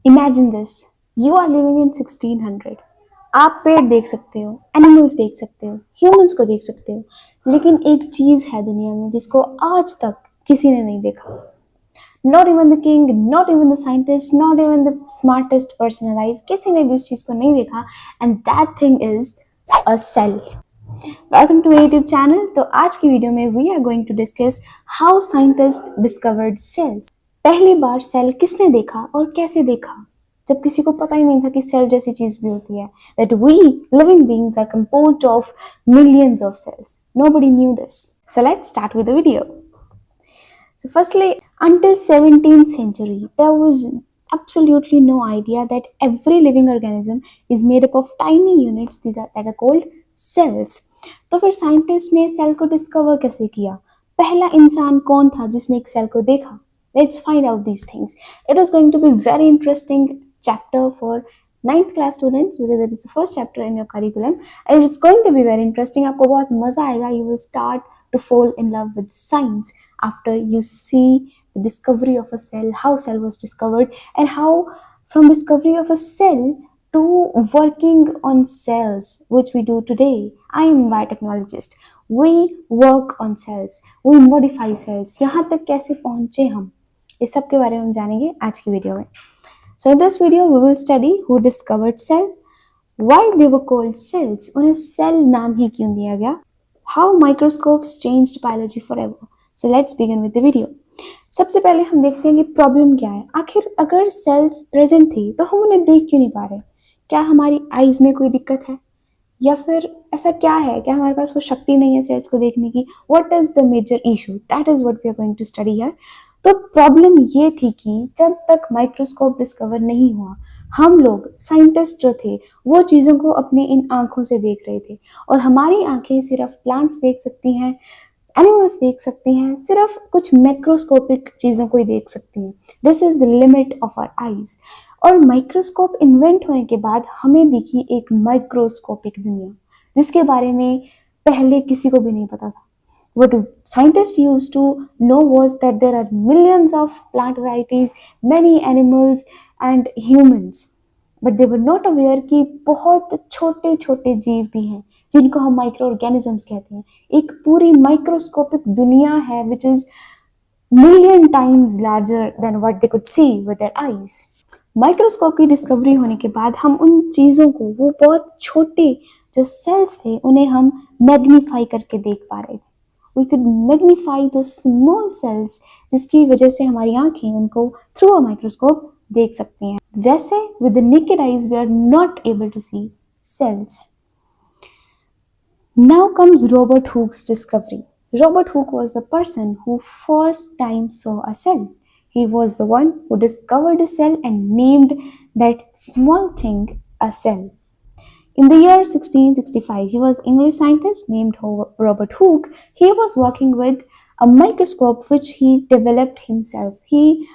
Imagine this, you are living in 1600। आप पेड़ देख सकते हो, एनिमल्स देख सकते हो, ह्यूमंस को देख सकते हो, लेकिन एक चीज है दुनिया में जिसको आज तक किसी ने नहीं देखा। Not even the king, not even the scientist, not even the smartest person alive, किसी ने भी उस चीज को नहीं देखा, and that thing is a cell. Welcome to my YouTube channel. तो आज की वीडियो में we are going to discuss how scientist discovered cells. पहली बार सेल किसने देखा और कैसे देखा, जब किसी को पता ही नहीं था कि सेल जैसी चीज भी होती है, that we living beings are composed of millions of cells. Nobody knew this. So let's start with the video. So firstly, until 17th century, there was absolutely no idea that every living organism is made up of tiny units that are called cells. तो फिर scientist ने cell को discover कैसे किया? पहला इंसान कौन था जिसने एक सेल को देखा? Let's find out these things. It is going to be very interesting chapter for 9th class students because it is the first chapter in your curriculum and it's going to be very interesting. आपको बहुत मजा आएगा. You will start to fall in love with science after you see the discovery of a cell, how cell was discovered, and how from discovery of a cell to working on cells, which we do today. I am a biotechnologist. We work on cells, we modify cells. यहाँ तक कैसे पहुंचे हम, इस सब के बारे में हम जानेंगे आज की वीडियो में. So in this video we will study who discovered cell, why they were called cells, उन्हें cell नाम ही क्यों दिया गया, how microscopes changed biology forever. So let's begin with the video. सबसे पहले हम देखते हैं कि प्रॉब्लम क्या है. आखिर अगर सेल्स प्रेजेंट थी तो हम उन्हें देख क्यों नहीं पा रहे? क्या हमारी आईज में कोई दिक्कत है, या फिर ऐसा क्या है, क्या हमारे पास वो शक्ति नहीं है सेल्स को देखने की? What is the major issue? That is what we are going to study here. तो प्रॉब्लम ये थी कि जब तक माइक्रोस्कोप डिस्कवर नहीं हुआ, हम लोग साइंटिस्ट जो थे वो चीज़ों को अपनी इन आंखों से देख रहे थे, और हमारी आंखें सिर्फ प्लांट्स देख सकती हैं, एनिमल्स देख सकती हैं, सिर्फ कुछ मैक्रोस्कोपिक चीज़ों को ही देख सकती हैं. This is the limit of our eyes. और माइक्रोस्कोप इन्वेंट होने के बाद हमें दिखी एक माइक्रोस्कोपिक दुनिया जिसके बारे में पहले किसी को भी नहीं पता था. What scientists used to know was that there are millions of plant varieties, many animals and humans, but they were not aware कि बहुत छोटे छोटे जीव भी हैं जिनको हम माइक्रो ऑर्गेनिजम्स कहते हैं. एक पूरी माइक्रोस्कोपिक दुनिया है which is million times larger than what they could see with their eyes. Microscope की डिस्कवरी होने के बाद हम उन चीज़ों को, वो बहुत छोटे जो सेल्स थे, उन्हें हम मैग्नीफाई करके देख पा रहे थे. We could magnify those small cells जिसकी वजह से हमारी आंखें उनको through a microscope देख सकती हैं. वैसे with the naked eyes we are not able to see cells. Now comes Robert Hooke's discovery. Robert Hooke was the person who first time saw a cell. He was the one who discovered a cell and named that small thing a cell. In the year 1665, he was an English scientist named Robert Hooke. He was working with a microscope which he developed himself. He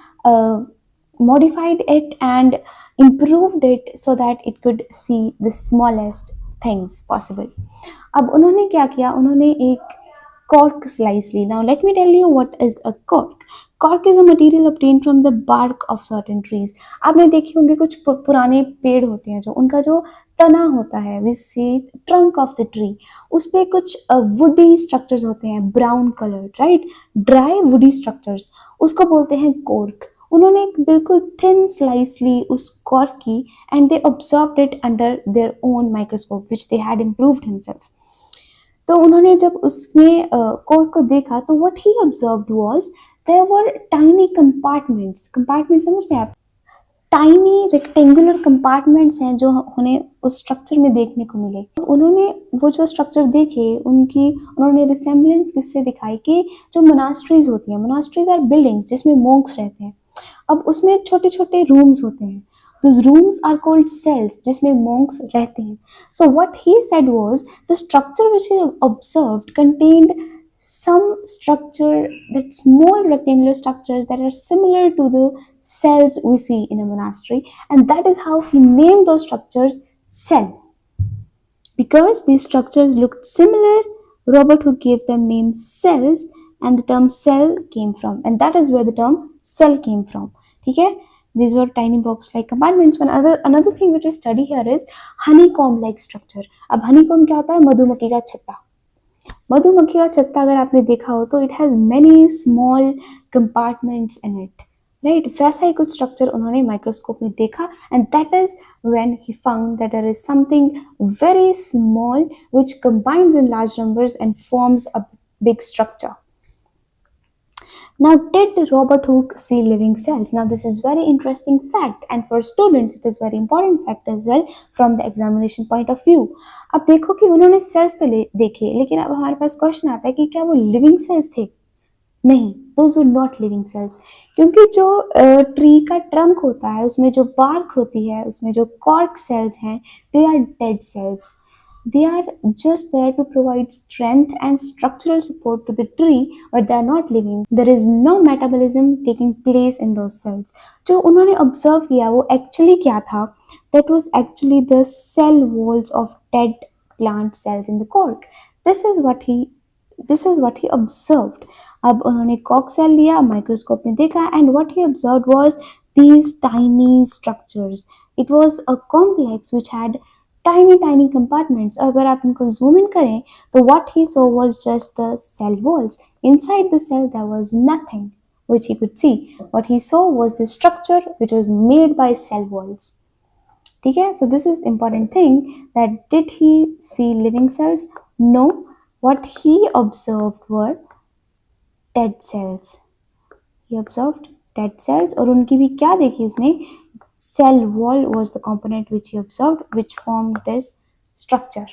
modified it and improved it so that it could see the smallest things possible. अब उन्होंने क्या किया? उन्होंने एक cork slice Lee. Now let me tell you what is a cork. Cork is a material obtained from the bark of certain trees. आपने देखी होंगे कुछ पुराने पेड़ होते हैं जो उनका जो तना होता है, we see trunk of the tree, उस पे कुछ woody structures होते हैं, brown colored, right? Dry woody structures, उसको बोलते हैं cork. उन्होंने एक बिल्कुल thin slice ली उस cork की and they observed it under their own microscope which they had improved himself. तो उन्होंने जब उसमें कोर्क को देखा तो what he observed was there were tiny compartments. Compartments समझते हैं आप? Tiny rectangular compartments हैं जो उन्हें उस स्ट्रक्चर में देखने को मिले. उन्होंने वो जो स्ट्रक्चर देखे उन्होंने रिसेम्बलेंस किससे दिखाई कि जो मोनास्ट्रीज होती हैं, मोनास्ट्रीज आर बिल्डिंग्स जिसमें मोंक्स रहते हैं. अब उसमें छोटे छोटे रूम्स होते हैं. Those rooms are called cells जिसमें monks रहते हैं. So what he said was the structure which he observed contained some structure, that small rectangular structures that are similar to the cells we see in a monastery, and that is how he named those structures cell. Because these structures looked similar, Robert Hooke gave them name cells and the term cell came from, and that is where the term cell came from. ठीक है? These were tiny box-like compartments. Another thing which we study here is honeycomb-like structure. अब honeycomb क्या होता है? मधुमक्खी का छत्ता. मधुमक्खी का छत्ता अगर आपने देखा हो तो it has many small compartments in it. Right वैसा ही कुछ स्ट्रक्चर उन्होंने माइक्रोस्कोप में देखा and that is when he found that there is something very small which combines in large numbers and forms a big structure. Now, did Robert Hooke see living cells? Now, this is very interesting fact, and for students, it is very important fact as well from the examination point of view. अब देखो कि उन्होंने cells तो देखे, लेकिन अब हमारे पास question आता है कि क्या वो living cells थे? नहीं, those were not living cells. क्योंकि जो ट्री का ट्रंक होता है उसमें जो बार्क होती है उसमें जो कॉर्क सेल्स हैं they are dead cells. They are just there to provide strength and structural support to the tree, but they are not living. There is no metabolism taking place in those cells. जो उन्होंने observe किया वो actually क्या था? That was actually the cell walls of dead plant cells in the cork. This is what he observed. अब उन्होंने cork cell लिया, microscope में देखा, and what he observed was these tiny structures. It was a complex which had tiny compartments. अगर आप इनको zoom in करें तो what he saw was just the cell walls. Inside the cell there was nothing which he could see. What he saw was the structure which was made by cell walls. ठीक है? So this is important thing that did he see living cells? No. What he observed were dead cells. He observed dead cells और उनकी भी क्या देखी उसने? Cell wall was the component which he observed, which formed this structure.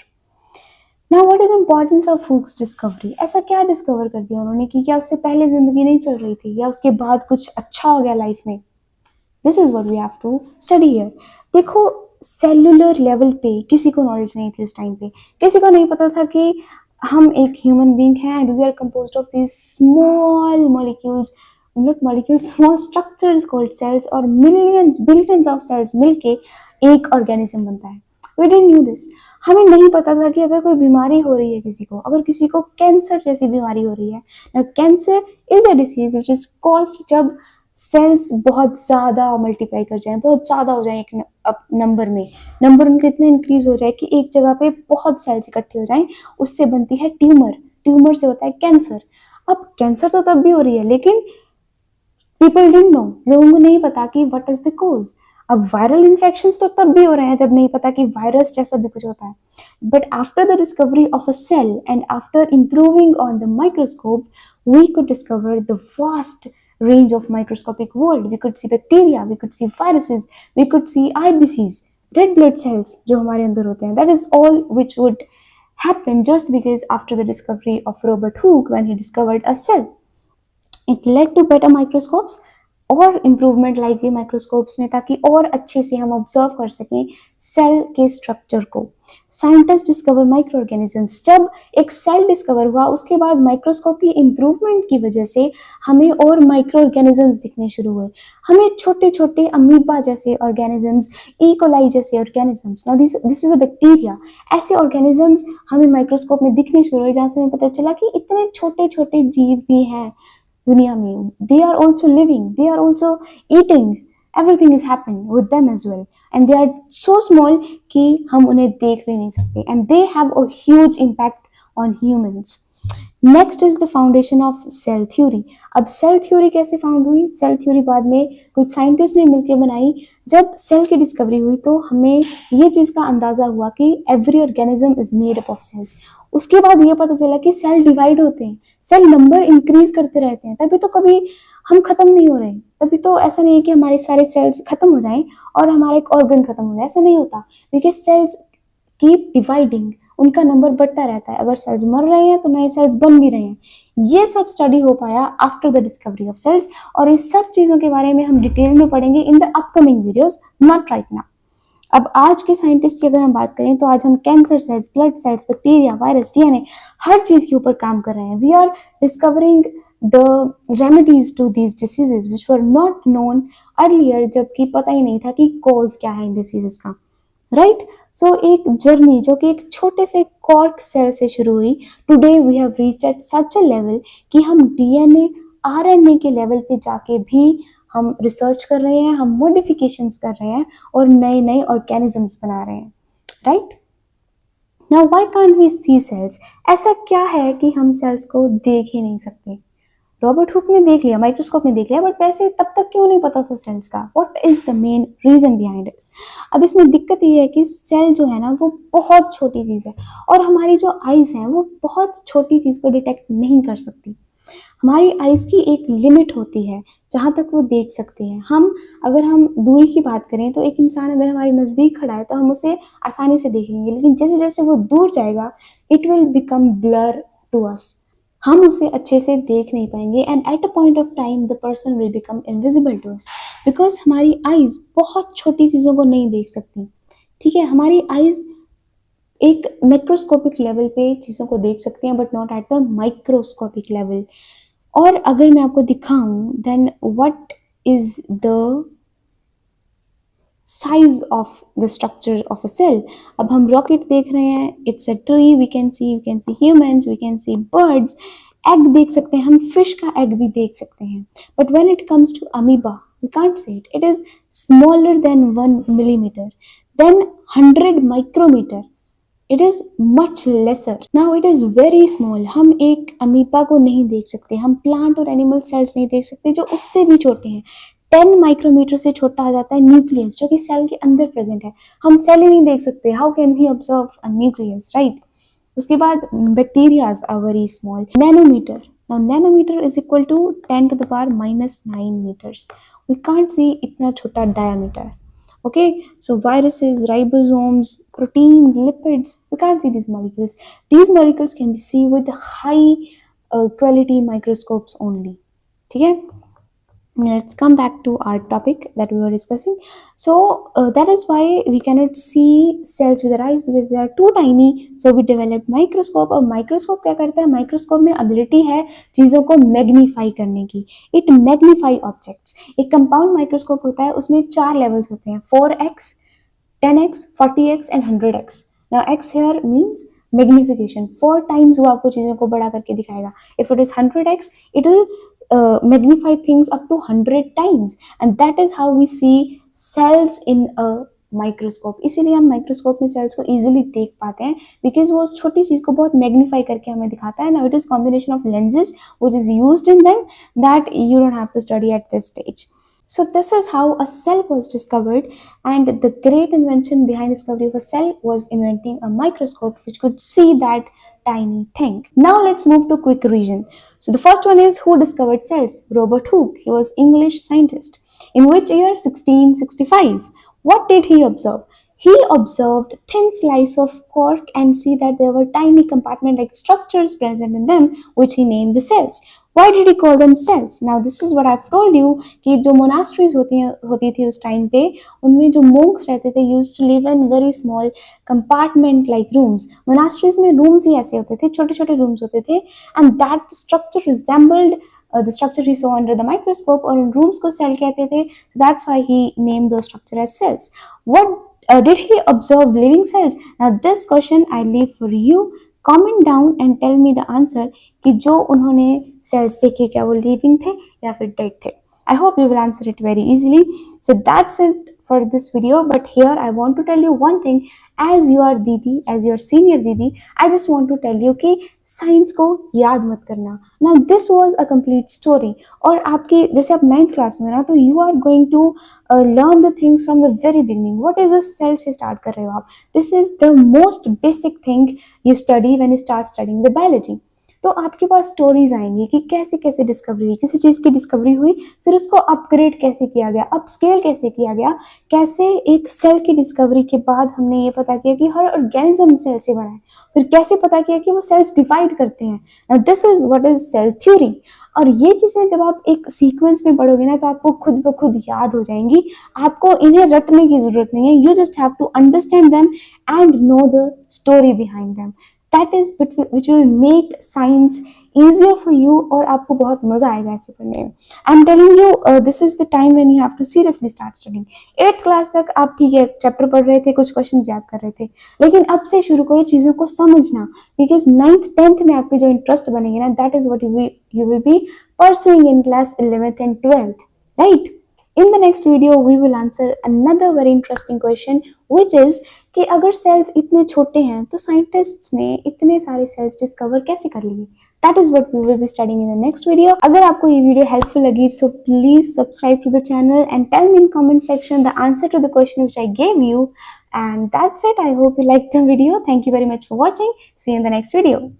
Now, what is importance of Hooke's discovery? ऐसा क्या discover कर दिया उन्होंने कि क्या उससे पहले जिंदगी नहीं चल रही थी या उसके बाद कुछ अच्छा हो गया लाइफ में? This is what we have to study here. देखो सेलुलर लेवल पे किसी को नॉलेज नहीं थी उस टाइम पे. किसी को नहीं पता था कि हम एक ह्यूमन बींग हैं and we are composed of these small molecules, not molecules, small structures called cells और billions of cells मिलके एक organism बनता है. We didn't know this. हमें नहीं पता था कि अगर कोई बीमारी हो रही है किसी को, अगर किसी को कैंसर जैसी बीमारी हो रही है. Now, cancer is a disease which is caused जब सेल्स बहुत ज़्यादा मल्टीप्लाई कर जाएं, बहुत ज़्यादा हो जाएं एक नंबर उनके इतने इंक्रीज हो जाए कि एक जगह पे बहुत सेल्स इकट्ठे हो जाएं, उससे बनती है ट्यूमर से होता है कैंसर. अब कैंसर तो तब भी हो रही है लेकिन पीपल डिडंट नो, लोगों को नहीं पता कि व्हाट इज द कॉज. अब वायरल इन्फेक्शंस तो तब भी हो रहे हैं जब नहीं पता कि वायरस जैसा भी कुछ होता है. But after the discovery of a cell and after improving on the microscope we could discover the vast range of microscopic world. We could see bacteria, we could see viruses, we could see RBCs, red blood cells जो हमारे अंदर होते हैं. That is all which would happen just because after the discovery of Robert Hooke when he discovered a cell. It led to better microscopes और improvement लाई गई microscopes में ताकि और अच्छे से हम ऑब्जर्व कर सकें सेल के स्ट्रक्चर को. Scientist discover micro organisms. जब एक सेल डिस्कवर हुआ उसके बाद माइक्रोस्कोप की इम्प्रूवमेंट की वजह से हमें और माइक्रो ऑर्गेनिजम्स दिखने शुरू हुए. हमें छोटे छोटे अमीबा जैसे ऑर्गेनिजम्स, ई कोलाई जैसे organisms, now this is a bacteria, ऐसे ऑर्गेनिजम्स हमें माइक्रोस्कोप में दिखने शुरू हुए जहाँ से हमें पता चला कि इतने छोटे छोटे जीव भी हैं दुनिया में. They are also living, they are also eating, everything is happening with them as well and they are so small कि हम उन्हें देख भी नहीं सकते and they have a huge impact on humans. Next is the foundation of cell theory. अब cell theory कैसे found हुई? सेल थ्योरी बाद में कुछ साइंटिस्ट ने मिलकर बनाई. जब सेल की डिस्कवरी हुई तो हमें ये चीज़ का अंदाज़ा हुआ कि every organism is made up of cells. उसके बाद ये पता चला कि सेल डिवाइड होते हैं, सेल नंबर इंक्रीज करते रहते हैं, तभी तो कभी हम खत्म नहीं हो रहे. तभी तो ऐसा नहीं है कि हमारे सारे सेल्स खत्म हो जाएं और हमारा एक ऑर्गन खत्म हो जाए, ऐसा नहीं होता. बिकॉज सेल्स कीप डिवाइडिंग, उनका नंबर बढ़ता रहता है. अगर सेल्स मर रहे हैं तो नए सेल्स बन भी रहे हैं. ये सब स्टडी हो पाया after the discovery of cells और इस सब चीज़ों के बारे में हम डिटेल में पढ़ेंगे in the upcoming videos, not right now. अब आज के साइंटिस्ट की अगर हम बात करें तो आज हम cancer cells, blood cells, bacteria, virus, DNA, हर चीज़ के ऊपर काम कर रहे हैं. We are discovering the remedies to these diseases which were not known earlier, जबकि पता ही नहीं था कि कॉज क्या है इन डिसीजेस का. राइट. सो एक जर्नी जो कि एक छोटे से कॉर्क सेल से शुरू हुई, today we have reach at such a level कि हम डीएनए, आरएनए के लेवल पे जाके भी हम रिसर्च कर रहे हैं, हम मॉडिफिकेशंस कर रहे हैं और नए नए ऑर्गेनिजम्स बना रहे हैं, right. Now why can't we see cells? ऐसा क्या है कि हम सेल्स को देख ही नहीं सकते? रॉबर्ट हुक ने देख लिया, माइक्रोस्कोप में देख लिया, बट वैसे तब तक क्यों नहीं पता था सेल्स का? What is the main reason behind it? अब इसमें दिक्कत ये है कि सेल जो है ना वो बहुत छोटी चीज है और हमारी जो आईज है वो बहुत छोटी चीज को डिटेक्ट नहीं कर सकती। हमारी आईज की एक लिमिट होती है जहाँ तक वो देख सकते हैं। अगर हम दूरी की बात करें तो एक इंसान अगर हमारे नज़दीक खड़ा है तो हम उसे आसानी से देखेंगे, लेकिन जैसे जैसे वो दूर जाएगा it will become blur to us, हम उसे अच्छे से देख नहीं पाएंगे and at a point of time the person will become invisible to us, because हमारी आईज बहुत छोटी चीज़ों को नहीं देख सकती। ठीक है, हमारी आईज एक मैक्रोस्कोपिक लेवल पे चीज़ों को देख सकते हैं but not at the microscopic level. और अगर मैं आपको दिखाऊं then what is the size of the structure of a cell. अब हम रॉकेट देख रहे हैं, it's a tree, we can see humans, we can see birds, egg देख सकते हैं, हम फिश का एग भी देख सकते हैं। But when it comes to amoeba we can't see it, it is smaller than 1 millimeter, then 100 micrometer, it is much lesser, now it is very small. हम एक अमीबा को नहीं देख सकते, हम प्लांट और एनिमल सेल्स नहीं देख सकते जो उससे भी छोटे हैं। 10 माइक्रोमीटर से छोटा आ जाता है न्यूक्लियस, जो कि सेल के अंदर प्रेजेंट है। हम सेल ही नहीं देख सकते, how can we observe a nucleus, right. उसके बाद bacterias are very small. Nanometer, now nanometer is equal to 10 to the power -9 meters। We can't see इतना छोटा diameter. Okay, so viruses, ribosomes, proteins, lipids, we can't see these molecules. These molecules can be seen with high quality microscopes only. ठीक है? Let's come back to our topic that we were discussing. So that is why we cannot see cells with our eyes because they are too tiny. So we developed microscope. और microscope क्या करता है? microscope में ability है चीज़ों को magnify करने की. It magnify objects. एक compound microscope होता है, उसमें 4 levels होते हैं, 4x, 10x, 40x and 100x. Now x here means magnification. 4 times वो आपको चीज़ों को बड़ा करके दिखाएगा. If it is 100x, it will magnify things up to 100 times, and that is how we see cells in a microscope. इसीलिए हम microscope में सेल्स को इजीली देख पाते हैं बिकॉज वो उस छोटी चीज को बहुत मैग्नीफाई करके हमें दिखाता है। Now it is combination of lenses which is used in them that you don't have to study at this stage. So this is how a cell was discovered, and the great invention behind discovery of a cell was inventing a microscope which could see that tiny thing. Now let's move to quick revision. So the first one is who discovered cells? Robert Hooke. He was English scientist. In which year? 1665. What did he observe? He observed thin slice of cork and see that there were tiny compartment-like structures present in them, which he named the cells. Why did he call them cells? Now this is what I've told you कि जो monasteries होती थी उस time पे, उनमें जो monks रहते थे used to live in very small compartment-like rooms. Monasteries में rooms ही ऐसे होते थे, छोटे छोटे rooms होते थे, and that structure resembled the structure he saw under the microscope, और उन rooms को cell कहते थे. So that's why he named those structure as cells. What did he observe living cells? Now this question I leave for you. Comment down and tell me the answer कि जो उन्होंने cells देखे क्या वो living थे या फिर dead थे. I hope you will answer it very easily. So that's it for this video. But here I want to tell you one thing. As your दीदी, as your senior दीदी, I just want to tell you कि science को याद मत करना. Now this was a complete story. और आपके जैसे आप 9th class में ना, तो you are going to learn the things from the very beginning. What is a cell से start कर रहे हो आप? This is the most basic thing you study when you start studying the biology. तो आपके पास स्टोरीज आएंगी कि कैसे कैसे डिस्कवरी हुई, किसी चीज़ की डिस्कवरी हुई, फिर उसको अपग्रेड कैसे किया गया, अपस्केल कैसे किया गया, कैसे एक सेल की डिस्कवरी के बाद हमने ये पता किया कि हर ऑर्गेनिज्म सेल से बना है, फिर कैसे पता किया कि वो सेल्स डिवाइड करते हैं। This is what is cell theory. और ये चीज़ें जब आप एक सीक्वेंस में पढ़ोगे ना तो आपको खुद ब खुद याद हो जाएंगी, आपको इन्हें रटने की जरूरत नहीं है। You just have to understand them and know the story behind them. That is which will make science easier for you, और आपको बहुत मजा आएगा ऐसे पढ़ने में। I'm telling you, this is the time when you have to seriously start studying. 8th class तक आप ठीक है चैप्टर पढ़ रहे थे, कुछ क्वेश्चन याद कर रहे थे, लेकिन अब से शुरू करो चीज़ों को समझना, because 9th 10th में आपके जो इंटरेस्ट बनेंगे ना, that is what you will be pursuing in class 11th and 12th, right? In the next video, we will answer another very interesting question, which is कि अगर cells इतने छोटे हैं तो scientists ने इतने सारे cells discover कैसे कर लिए? That is what we will be studying in the next video. अगर आपको ये video helpful लगी, so please subscribe to the channel and tell me in comment section the answer to the question which I gave you. And that's it. I hope you liked the video. Thank you very much for watching. See you in the next video.